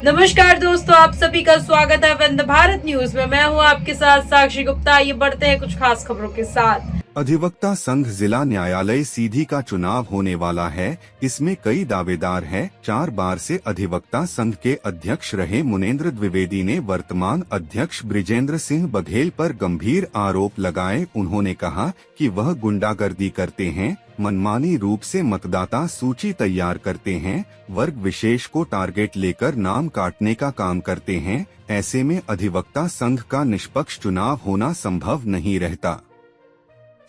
नमस्कार दोस्तों, आप सभी का स्वागत है वंदे भारत न्यूज में। मैं हूं आपके साथ साक्षी गुप्ता। आइए बढ़ते हैं कुछ खास खबरों के साथ। अधिवक्ता संघ जिला न्यायालय सीधी का चुनाव होने वाला है। इसमें कई दावेदार हैं। 4 बार से अधिवक्ता संघ के अध्यक्ष रहे मुनेंद्र द्विवेदी ने वर्तमान अध्यक्ष बृजेंद्र सिंह बघेल पर गंभीर आरोप लगाए। उन्होंने कहा कि वह गुंडागर्दी करते हैं, मनमानी रूप से मतदाता सूची तैयार करते हैं, वर्ग विशेष को टारगेट लेकर नाम काटने का काम करते हैं। ऐसे में अधिवक्ता संघ का निष्पक्ष चुनाव होना संभव नहीं रहता।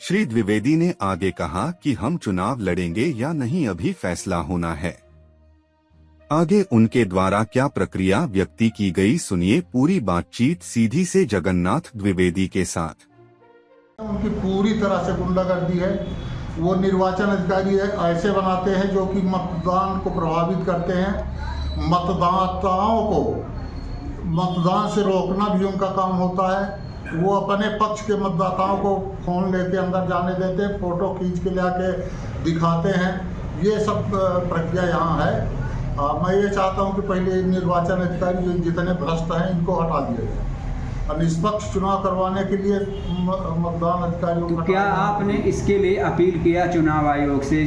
श्री द्विवेदी ने आगे कहा कि हम चुनाव लड़ेंगे या नहीं अभी फैसला होना है। आगे उनके द्वारा क्या प्रक्रिया व्यक्ति की गई, सुनिए पूरी बातचीत सीधी से जगन्नाथ द्विवेदी के साथ। उनकी पूरी तरह से गुंडागर्दी है। वो निर्वाचन अधिकारी ऐसे बनाते हैं जो कि मतदान को प्रभावित करते हैं। मतदाताओं को मतदान से रोकना भी उनका काम होता है। वो अपने पक्ष के मतदाताओं को फ़ोन लेके अंदर जाने देते हैं, फ़ोटो खींच के ले आके दिखाते हैं। ये सब प्रक्रिया यहाँ है। मैं ये चाहता हूँ कि पहले निर्वाचन अधिकारी जो जितने भ्रष्ट हैं इनको हटा दिया जाए और निष्पक्ष चुनाव करवाने के लिए मतदान अधिकारियों को। क्या आपने इसके लिए अपील किया चुनाव आयोग से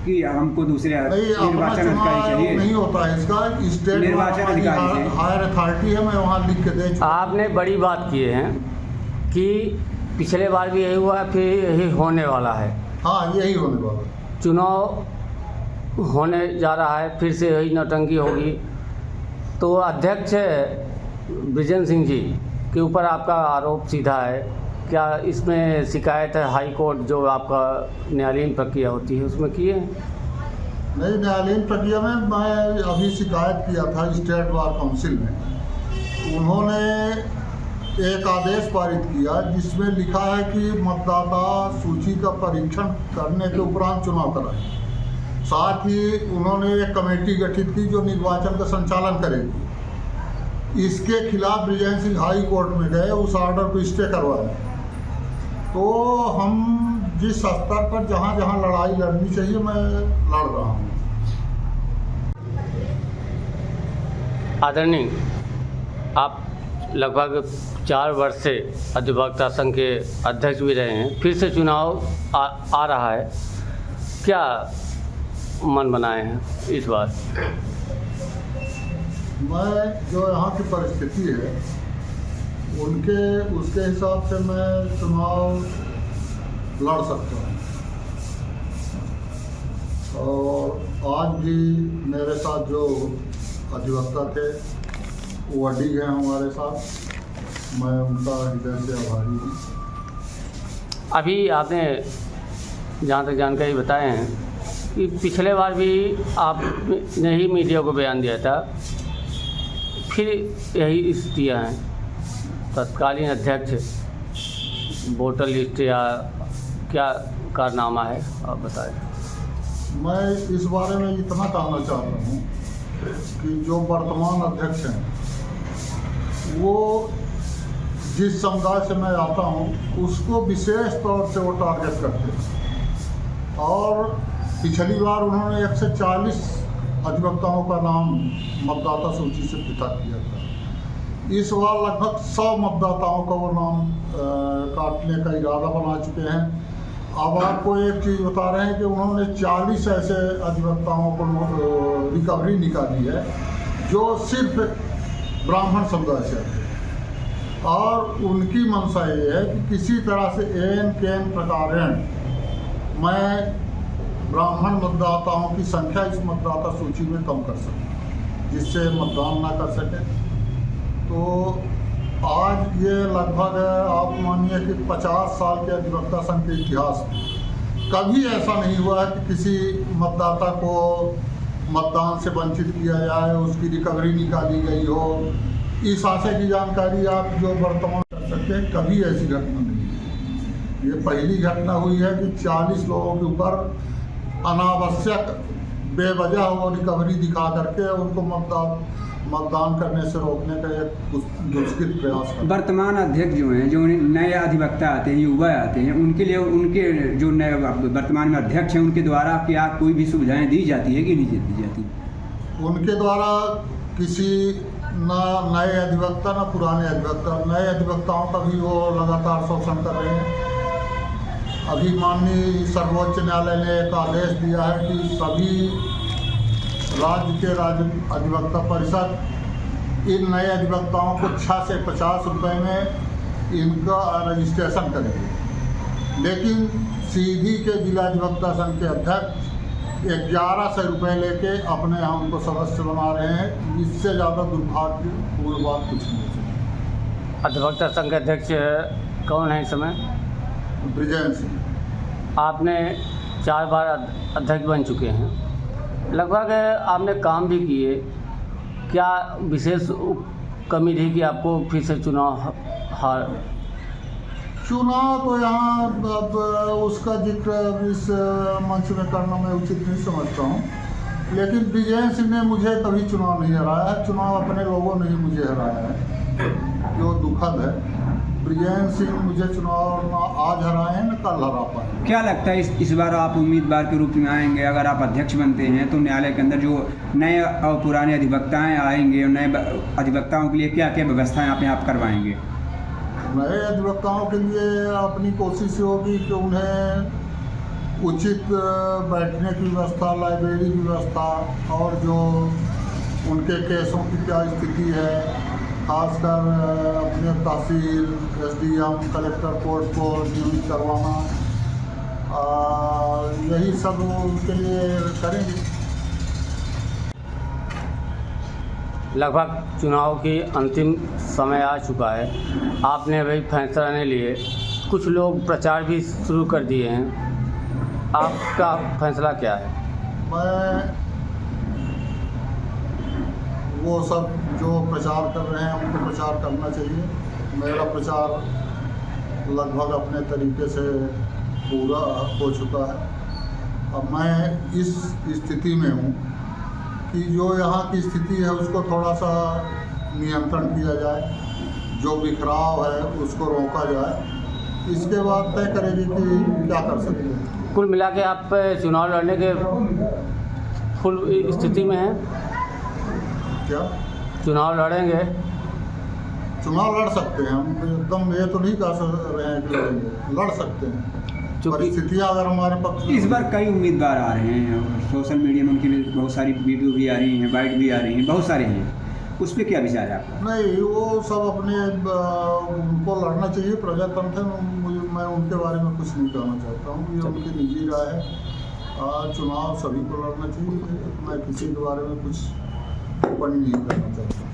कि हमको दूसरे निर्वाचन अधिकारी चाहिए? नहीं होता है इसका, स्टेट निर्वाचन अधिकारी हायर अथॉरिटी है, मैं वहाँ लिख के दे। आपने बड़ी बात किए हैं कि पिछले बार भी यही हुआ है, फिर यही होने वाला है। हाँ, यही होने वाला है। चुनाव होने जा रहा है, फिर से यही नौटंकी होगी। तो अध्यक्ष बृजेंद्र सिंह जी के ऊपर आपका आरोप सीधा है। क्या इसमें शिकायत है हाई कोर्ट जो आपका न्यायालयीन प्रक्रिया होती है उसमें किए? नहीं, न्यायालयीन प्रक्रिया में मैं अभी शिकायत किया था स्टेट बार काउंसिल में। उन्होंने एक आदेश पारित किया जिसमें लिखा है कि मतदाता सूची का परीक्षण करने के उपरांत चुनाव कराएं। साथ ही उन्होंने एक कमेटी गठित की जो निर्वाचन का संचालन करेगी। इसके खिलाफ बृजेंद्र सिंह हाई कोर्ट में गए, उस ऑर्डर को स्टे करवाया। तो हम जिस स्तर पर जहाँ जहाँ लड़ाई लड़नी चाहिए मैं लड़ रहा हूँ। आदरणीय, आप लगभग 4 वर्ष से अधिवक्ता संघ के अध्यक्ष भी रहे हैं, फिर से चुनाव आ रहा है, क्या मन बनाए हैं इस बार? मैं जो यहाँ की परिस्थिति है उसके हिसाब से मैं चुनाव लड़ सकता हूँ। और आज भी मेरे साथ जो अधिवक्ता थे वो अडिग हैं हमारे साथ, मैं उनका हृदय से आभारी हूँ। अभी आपने जहाँ तक जानकारी बताए हैं कि पिछले बार भी आपने ही मीडिया को बयान दिया था, फिर यही स्थितियाँ हैं। तत्कालीन अध्यक्ष वोटर लिस्ट या क्या कारनामा है आप बताएं। मैं इस बारे में इतना कहना चाह रहा हूँ कि जो वर्तमान अध्यक्ष हैं वो जिस समुदाय से मैं आता हूँ उसको विशेष तौर से वो टारगेट करते हैं। और पिछली बार उन्होंने 140 अधिवक्ताओं का नाम मतदाता सूची से पृथक किया था। इस बार लगभग 100 मतदाताओं का वो नाम काटने का इरादा बना चुके हैं। अब आपको एक चीज़ बता रहे हैं कि उन्होंने 40 ऐसे अधिवक्ताओं को रिकवरी निकाली है जो सिर्फ ब्राह्मण समुदाय से आते हैं। और उनकी मंशा ये है कि किसी तरह से एन केन प्रकारेण मैं ब्राह्मण मतदाताओं की संख्या इस मतदाता सूची में कम कर सकूं, जिससे मतदान ना कर सके। तो आज ये लगभग आप मानिए कि 50 साल के अधिवक्ता संघ के इतिहास में कभी ऐसा नहीं हुआ है कि किसी मतदाता को मतदान से वंचित किया जाए, उसकी रिकवरी निकाली गई हो। इस आशय की जानकारी आप जो वर्तमान कर सकते हैं, कभी ऐसी घटना नहीं है। ये पहली घटना हुई है कि 40 लोगों के ऊपर अनावश्यक बेवजह वो रिकवरी दिखा करके उनको मतदान करने से रोकने का एक दुष्कृत प्रयास है। वर्तमान अध्यक्ष जो हैं, जो नए अधिवक्ता आते हैं, युवा आते हैं, उनके लिए उनके जो नए वर्तमान में अध्यक्ष हैं उनके द्वारा क्या कोई भी सुविधाएं दी जाती है कि नहीं दी जाती? उनके द्वारा किसी न नए अधिवक्ता न पुराने अधिवक्ता, नए अधिवक्ताओं का भी वो लगातार शोषण कर रहे हैं। अभी माननीय सर्वोच्च न्यायालय ने एक आदेश दिया है कि सभी राज्य के अधिवक्ता परिषद इन नए अधिवक्ताओं को 6 से 50 रुपये में इनका रजिस्ट्रेशन करेंगे, लेकिन सीधी के जिला अधिवक्ता संघ के अध्यक्ष 1100 रुपये लेके अपने यहाँ उनको सदस्य बना रहे हैं। इससे ज़्यादा दुर्भाग्यपूर्ण बात कुछ नहीं है। अधिवक्ता संघ के अध्यक्ष कौन है इस समय? ब्रिजेन सिंह। आपने 4 बार अध्यक्ष बन चुके हैं, लगभग आपने काम भी किए, क्या विशेष कमी रही कि आपको फिर से चुनाव तो यहाँ अब उसका जिक्र इस मंच में करना मैं उचित नहीं समझता हूँ, लेकिन ब्रिजेन सिंह ने मुझे कभी चुनाव नहीं हराया है। चुनाव अपने लोगों ने ही मुझे हराया है, जो दुखद है। ब्रिजेन सिंह मुझे चुनाव ना आज हराए हैं न कल हरा पाए। क्या लगता है इस बार आप उम्मीदवार के रूप में आएंगे? अगर आप अध्यक्ष बनते हैं तो न्यायालय के अंदर जो नए और पुराने अधिवक्ताएं आएंगे, नए अधिवक्ताओं के लिए क्या क्या व्यवस्थाएं आप करवाएंगे? नए अधिवक्ताओं के लिए अपनी कोशिश होगी कि उन्हें उचित बैठने की व्यवस्था, लाइब्रेरी की व्यवस्था और जो उनके केसों की क्या स्थिति है, खासकर अपने तहसील, SDM, कलेक्टर कोर्ट को नियमित करवाना, यही सब उनके लिए करेंगे। लगभग चुनाव की अंतिम समय आ चुका है, आपने भाई फैसला नहीं लिए, कुछ लोग प्रचार भी शुरू कर दिए हैं, आपका फैसला क्या है? मैं वो सब जो प्रचार कर रहे हैं उनको प्रचार करना चाहिए। मेरा प्रचार लगभग अपने तरीके से पूरा हो चुका है। अब मैं इस स्थिति में हूँ कि जो यहाँ की स्थिति है उसको थोड़ा सा नियंत्रण किया जाए, जो बिखराव है उसको रोका जाए, इसके बाद तय करेगी कि क्या कर सकते हैं। कुल मिला के आप चुनाव लड़ने के फुल स्थिति में हैं? क्या चुनाव लड़ेंगे? चुनाव लड़ सकते हैं हम, एकदम ये तो नहीं कह रहे हैं कि लड़ेंगे, लड़ सकते हैं। परिस्थितियाँ अगर हमारे पक्ष में। इस बार कई उम्मीदवार आ रहे हैं, सोशल मीडिया में उनकी बहुत सारी वीडियो भी आ रही हैं, बाइट भी आ रही हैं, बहुत सारे हैं, उस पर क्या विचार है आपका? नहीं, वो सब अपने उनको लड़ना चाहिए, प्रजातंत्र है, मैं उनके बारे में कुछ नहीं कहना चाहता हूँ, ये उनकी निजी राय है। चुनाव सभी को लड़ना चाहिए, मैं किसी के बारे में कुछ टिप्पणी नहीं करना चाहता।